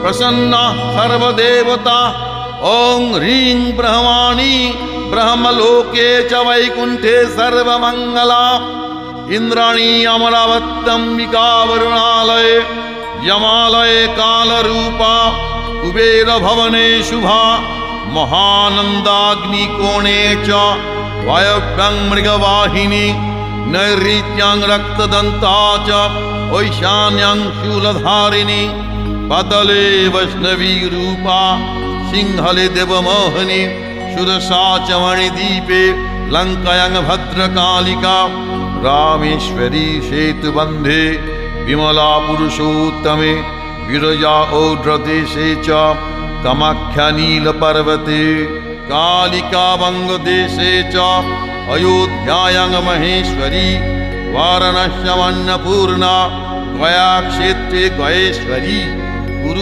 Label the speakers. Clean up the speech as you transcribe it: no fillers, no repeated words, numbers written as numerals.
Speaker 1: प्रसन्ना सर्वदेवता ॐ ह्रीं ब्रह्माणि ब्रह्मलोके च वैकुण्ठे सर्वमङ्गला इंद्राणी अमरावत्यम्बिका वरुणालये यमालये कालरूपा कुबेर भवने शुभा महानन्दाग्निकोणे च वायव्यं मृगवाहिनी नैऋत्यां रक्तदन्ता च ऐशान्यां शूलधारिणी पतले वैष्णवी रूपा सिंहले देवमोहिनी सुरसा च मणिदीपे लङ्कायां भद्रकालिका रामेश्वरी सेतुबन्धे विमला पुरुषोत्तमे विरजा औड्रदेशे च कामाख्या नीलपर्वते कालिका वङ्गदेशे च अयोध्यायां महेश्वरी वाराणस्यामन्नपूर्णा गया क्षेत्रे गयेश्वरी गुरु